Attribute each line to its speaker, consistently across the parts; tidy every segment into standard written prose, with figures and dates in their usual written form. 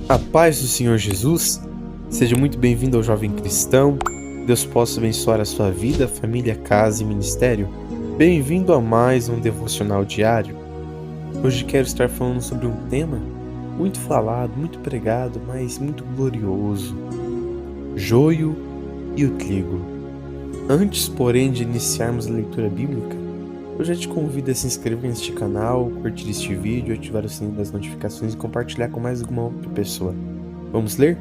Speaker 1: A paz do Senhor Jesus, seja muito bem-vindo ao Jovem Cristão. Deus possa abençoar a sua vida, família, casa e ministério. Bem-vindo a mais um devocional diário. Hoje quero estar falando sobre um tema muito falado, muito pregado, mas muito glorioso: joio e o trigo. Antes, porém, de iniciarmos a leitura bíblica, eu já te convido a se inscrever neste canal, curtir este vídeo, ativar o sininho das notificações e compartilhar com mais alguma outra pessoa. Vamos ler?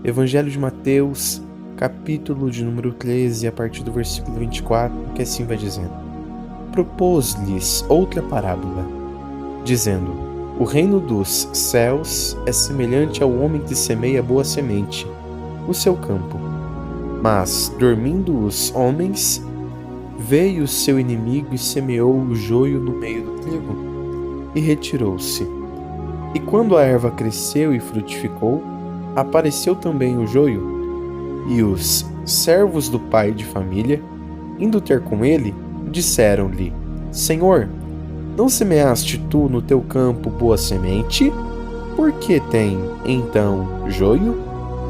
Speaker 1: Evangelho de Mateus, capítulo de número 13, a partir do versículo 24, que assim vai dizendo: Propôs-lhes outra parábola, dizendo: O reino dos céus é semelhante ao homem que semeia boa semente no seu campo. Mas, dormindo os homens, veio seu inimigo e semeou o joio no meio do trigo, e retirou-se. E quando a erva cresceu e frutificou, apareceu também o joio. E os servos do pai de família, indo ter com ele, disseram-lhe: Senhor, não semeaste tu no teu campo boa semente? Por que tem, então, joio?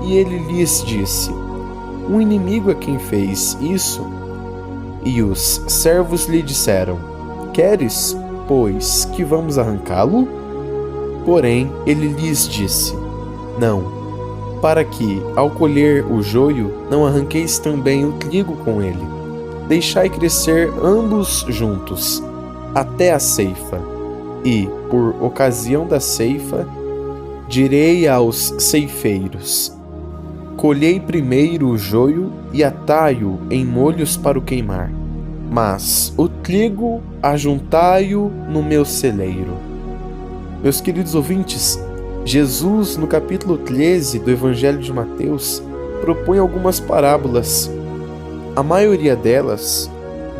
Speaker 1: E ele lhes disse: Um inimigo é quem fez isso. E os servos lhe disseram: Queres, pois, que vamos arrancá-lo? Porém, ele lhes disse: Não, para que, ao colher o joio, não arranqueis também o trigo com ele. Deixai crescer ambos juntos, até a ceifa. E, por ocasião da ceifa, direi aos ceifeiros: Colhei primeiro o joio e atai-o em molhos para o queimar, mas o trigo ajuntai-o no meu celeiro. Meus queridos ouvintes, Jesus, no capítulo 13 do Evangelho de Mateus, propõe algumas parábolas. A maioria delas,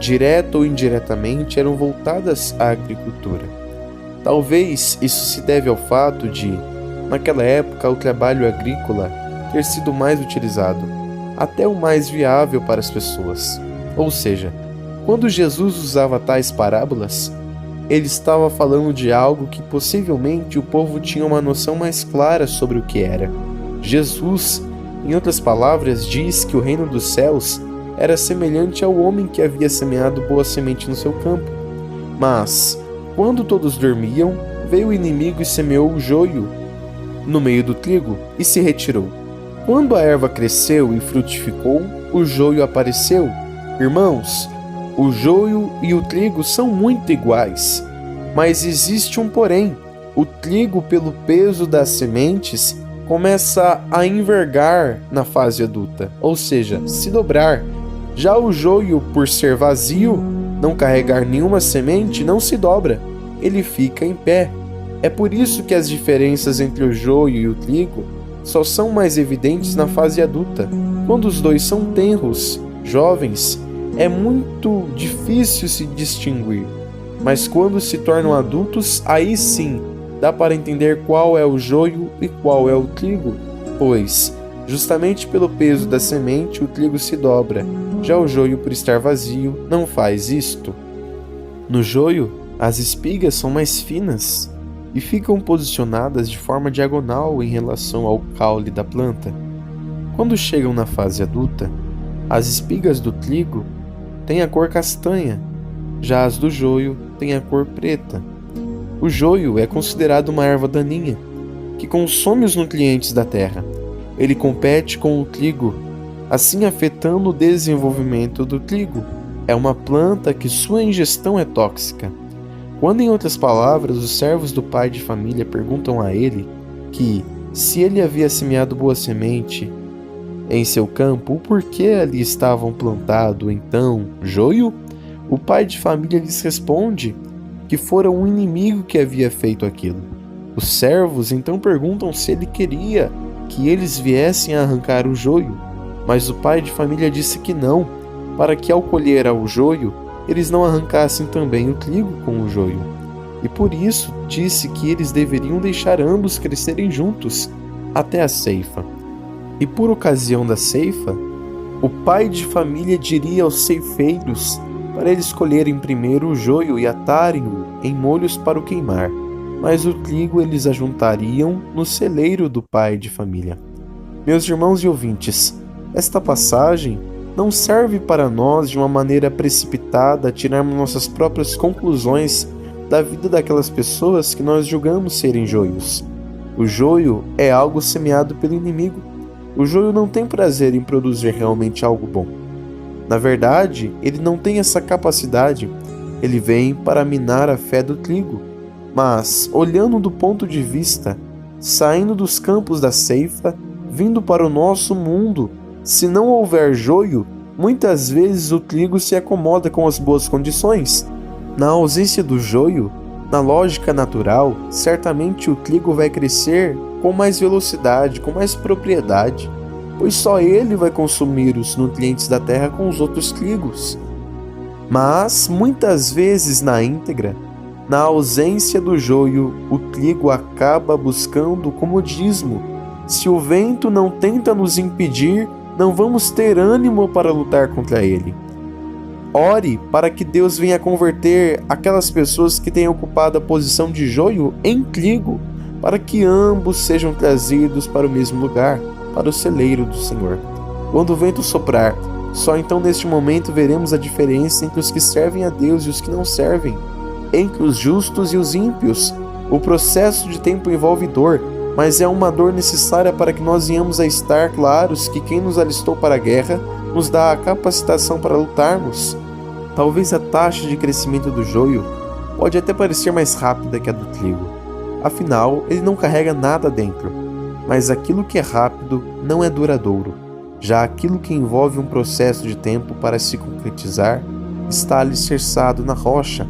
Speaker 1: direta ou indiretamente, eram voltadas à agricultura. Talvez isso se deve ao fato de, naquela época, o trabalho agrícola ter sido mais utilizado, até o mais viável para as pessoas. Ou seja, quando Jesus usava tais parábolas, ele estava falando de algo que possivelmente o povo tinha uma noção mais clara sobre o que era. Jesus, em outras palavras, diz que o reino dos céus era semelhante ao homem que havia semeado boa semente no seu campo. Mas, quando todos dormiam, veio o inimigo e semeou o joio no meio do trigo e se retirou. Quando a erva cresceu e frutificou, o joio apareceu. Irmãos, o joio e o trigo são muito iguais, mas existe um porém. O trigo, pelo peso das sementes, começa a envergar na fase adulta, ou seja, se dobrar. Já o joio, por ser vazio, não carregar nenhuma semente, não se dobra, ele fica em pé. É por isso que as diferenças entre o joio e o trigo só são mais evidentes na fase adulta. Quando os dois são tenros, jovens, é muito difícil se distinguir. Mas quando se tornam adultos, aí sim dá para entender qual é o joio e qual é o trigo, pois, justamente pelo peso da semente, o trigo se dobra. Já o joio, por estar vazio, não faz isto. No joio, as espigas são mais finas e ficam posicionadas de forma diagonal em relação ao caule da planta. Quando chegam na fase adulta, as espigas do trigo têm a cor castanha, já as do joio têm a cor preta. O joio é considerado uma erva daninha, que consome os nutrientes da terra. Ele compete com o trigo, assim afetando o desenvolvimento do trigo. É uma planta que sua ingestão é tóxica. Quando, em outras palavras, os servos do pai de família perguntam a ele que, se ele havia semeado boa semente em seu campo, o porquê ali estavam plantado, então, joio? O pai de família lhes responde que fora um inimigo que havia feito aquilo. Os servos então perguntam se ele queria que eles viessem a arrancar o joio, mas o pai de família disse que não, para que ao colher o joio, eles não arrancassem também o trigo com o joio. E por isso disse que eles deveriam deixar ambos crescerem juntos, até a ceifa. E por ocasião da ceifa, o pai de família diria aos ceifeiros para eles colherem primeiro o joio e atarem-o em molhos para o queimar, mas o trigo eles ajuntariam no celeiro do pai de família. Meus irmãos e ouvintes, esta passagem não serve para nós de uma maneira precipitada tirarmos nossas próprias conclusões da vida daquelas pessoas que nós julgamos serem joios. O joio é algo semeado pelo inimigo. O joio não tem prazer em produzir realmente algo bom. Na verdade, ele não tem essa capacidade. Ele vem para minar a fé do trigo. Mas, olhando do ponto de vista, saindo dos campos da ceifa, vindo para o nosso mundo, se não houver joio, muitas vezes o trigo se acomoda com as boas condições. Na ausência do joio, na lógica natural, certamente o trigo vai crescer com mais velocidade, com mais propriedade, pois só ele vai consumir os nutrientes da terra com os outros trigos. Mas, muitas vezes na íntegra, na ausência do joio, o trigo acaba buscando o comodismo. Se o vento não tenta nos impedir, não vamos ter ânimo para lutar contra ele. Ore para que Deus venha converter aquelas pessoas que têm ocupado a posição de joio em trigo, para que ambos sejam trazidos para o mesmo lugar, para o celeiro do Senhor. Quando o vento soprar, só então neste momento veremos a diferença entre os que servem a Deus e os que não servem, entre os justos e os ímpios. O processo de tempo envolve dor, mas é uma dor necessária para que nós venhamos a estar claros que quem nos alistou para a guerra nos dá a capacitação para lutarmos. Talvez a taxa de crescimento do joio pode até parecer mais rápida que a do trigo. Afinal, ele não carrega nada dentro. Mas aquilo que é rápido não é duradouro. Já aquilo que envolve um processo de tempo para se concretizar está alicerçado na rocha,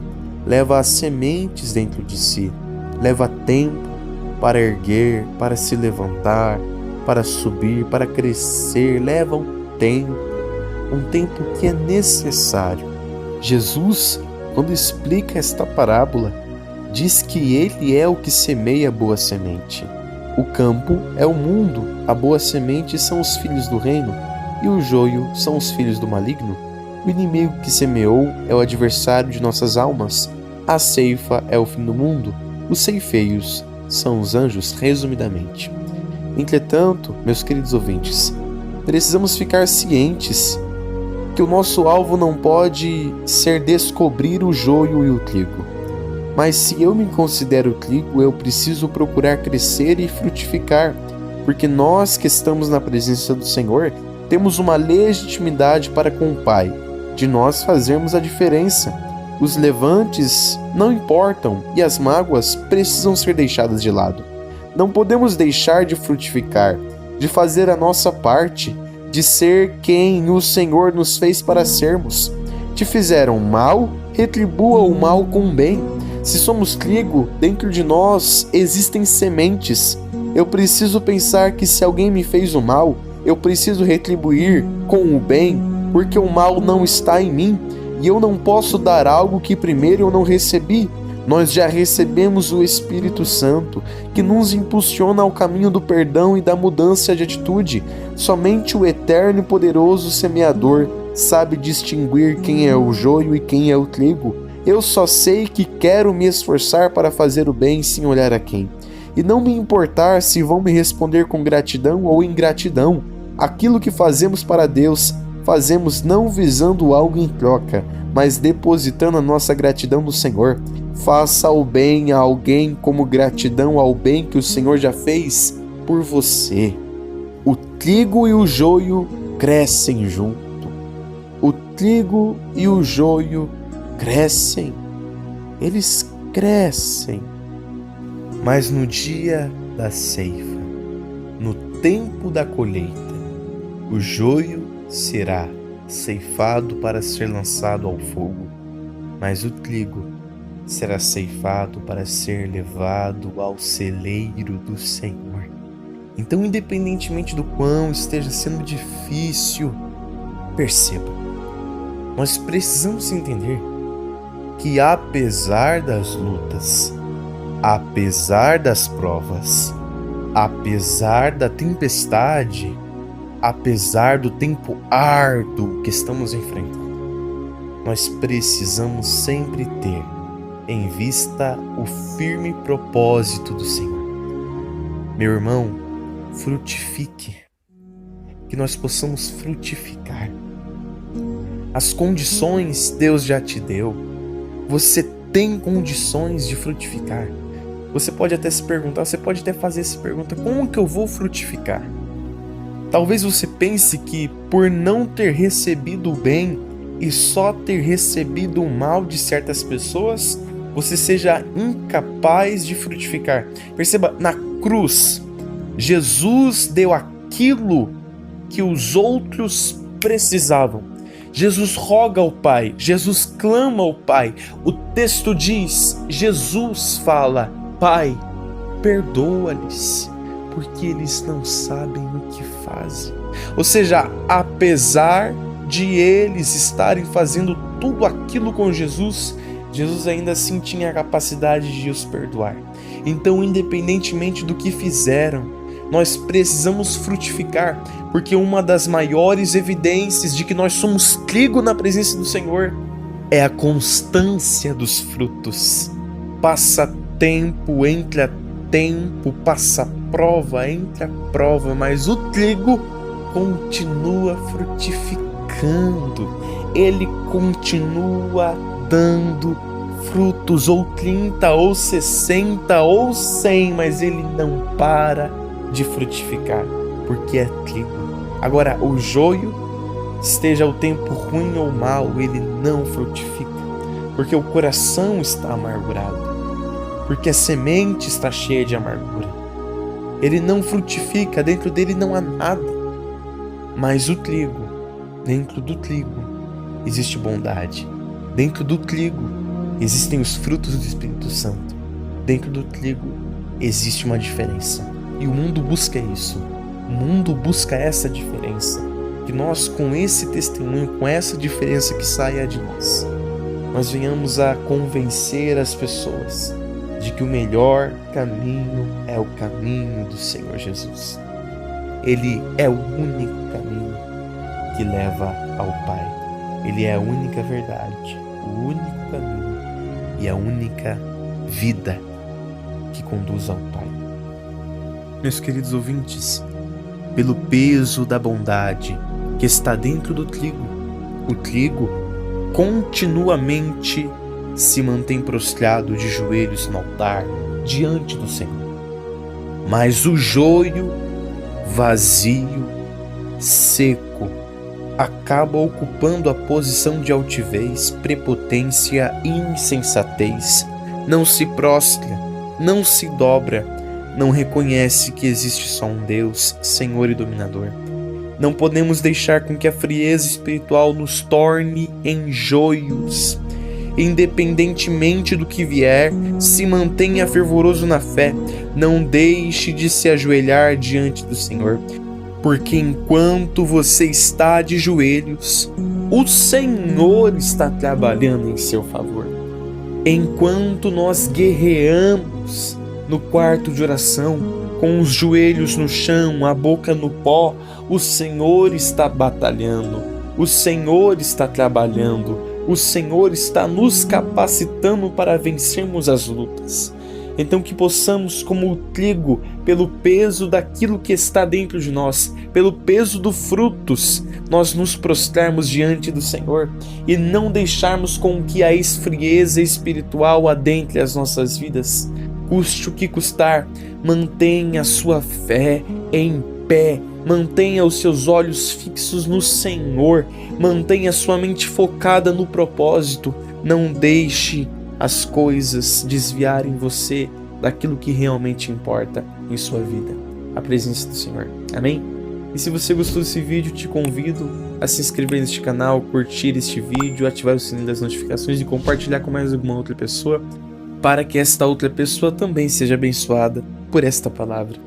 Speaker 1: leva as sementes dentro de si, leva tempo para erguer, para se levantar, para subir, para crescer, leva um tempo que é necessário. Jesus, quando explica esta parábola, diz que ele é o que semeia a boa semente. O campo é o mundo, a boa semente são os filhos do reino e o joio são os filhos do maligno. O inimigo que semeou é o adversário de nossas almas. A ceifa é o fim do mundo. Os ceifeiros são os anjos, resumidamente. Entretanto, meus queridos ouvintes, precisamos ficar cientes que o nosso alvo não pode ser descobrir o joio e o trigo. Mas se eu me considero trigo, eu preciso procurar crescer e frutificar, porque nós que estamos na presença do Senhor temos uma legitimidade para com o Pai, de nós fazermos a diferença. Os levantes não importam e as mágoas precisam ser deixadas de lado. Não podemos deixar de frutificar, de fazer a nossa parte, de ser quem o Senhor nos fez para sermos. Te fizeram mal, retribua o mal com o bem. Se somos trigo, dentro de nós existem sementes. Eu preciso pensar que se alguém me fez o mal, eu preciso retribuir com o bem, porque o mal não está em mim. E eu não posso dar algo que primeiro eu não recebi. Nós já recebemos o Espírito Santo, que nos impulsiona ao caminho do perdão e da mudança de atitude. Somente o eterno e poderoso semeador sabe distinguir quem é o joio e quem é o trigo. Eu só sei que quero me esforçar para fazer o bem sem olhar a quem. E não me importar se vão me responder com gratidão ou ingratidão. Aquilo que fazemos para Deus, fazemos não visando algo em troca, mas depositando a nossa gratidão no Senhor. Faça o bem a alguém como gratidão ao bem que o Senhor já fez por você. O trigo e o joio crescem junto. O trigo e o joio crescem. Eles crescem. Mas no dia da ceifa, no tempo da colheita, o joio será ceifado para ser lançado ao fogo, mas o trigo será ceifado para ser levado ao celeiro do Senhor. Então, independentemente do quão esteja sendo difícil, perceba, nós precisamos entender que apesar das lutas, apesar das provas, apesar da tempestade, apesar do tempo árduo que estamos enfrentando, nós precisamos sempre ter em vista o firme propósito do Senhor. Meu irmão, frutifique, que nós possamos frutificar. As condições Deus já te deu. Você tem condições de frutificar. Você pode até se perguntar, você pode até fazer essa pergunta: como que eu vou frutificar? Talvez você pense que por não ter recebido o bem e só ter recebido o mal de certas pessoas, você seja incapaz de frutificar. Perceba, na cruz, Jesus deu aquilo que os outros precisavam. Jesus roga ao Pai, Jesus clama ao Pai. O texto diz, Jesus fala: Pai, perdoa-lhes, porque eles não sabem o que fazem. Ou seja, apesar de eles estarem fazendo tudo aquilo com Jesus, Jesus ainda assim tinha a capacidade de os perdoar. Então, independentemente do que fizeram, nós precisamos frutificar, porque uma das maiores evidências de que nós somos trigo na presença do Senhor é a constância dos frutos. Passa tempo, entra tempo, passa prova, entra prova, mas o trigo continua frutificando, ele continua dando frutos, ou 30, ou 60, ou 100, mas ele não para de frutificar, porque é trigo. Agora, o joio, esteja o tempo ruim ou mal, ele não frutifica, porque o coração está amargurado, porque a semente está cheia de amargura. Ele não frutifica, dentro dele não há nada. Mas o trigo, dentro do trigo existe bondade. Dentro do trigo existem os frutos do Espírito Santo. Dentro do trigo existe uma diferença. E o mundo busca isso. O mundo busca essa diferença. Que nós, com esse testemunho, com essa diferença que saia de nós, nós venhamos a convencer as pessoas de que o melhor caminho é o caminho do Senhor Jesus. Ele é o único caminho que leva ao Pai. Ele é a única verdade, o único caminho e a única vida que conduz ao Pai. Meus queridos ouvintes, pelo peso da bondade que está dentro do trigo, o trigo continuamente se mantém prostrado de joelhos no altar diante do Senhor. Mas o joio vazio, seco, acaba ocupando a posição de altivez, prepotência e insensatez. Não se prostra, não se dobra, não reconhece que existe só um Deus, Senhor e Dominador. Não podemos deixar com que a frieza espiritual nos torne em joios. Independentemente do que vier, se mantenha fervoroso na fé, não deixe de se ajoelhar diante do Senhor, porque enquanto você está de joelhos, o Senhor está trabalhando em seu favor. Enquanto nós guerreamos no quarto de oração, com os joelhos no chão, a boca no pó, o Senhor está batalhando, o Senhor está trabalhando, o Senhor está nos capacitando para vencermos as lutas. Então que possamos, como o trigo, pelo peso daquilo que está dentro de nós, pelo peso dos frutos, nós nos prostrarmos diante do Senhor e não deixarmos com que a esfrieza espiritual adentre as nossas vidas. Custe o que custar, mantenha a sua fé em pé, mantenha os seus olhos fixos no Senhor, mantenha sua mente focada no propósito, não deixe as coisas desviarem você daquilo que realmente importa em sua vida, a presença do Senhor. Amém? E se você gostou desse vídeo, te convido a se inscrever neste canal, curtir este vídeo, ativar o sininho das notificações e compartilhar com mais alguma outra pessoa, para que esta outra pessoa também seja abençoada por esta palavra.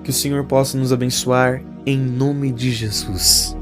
Speaker 1: Que o Senhor possa nos abençoar em nome de Jesus.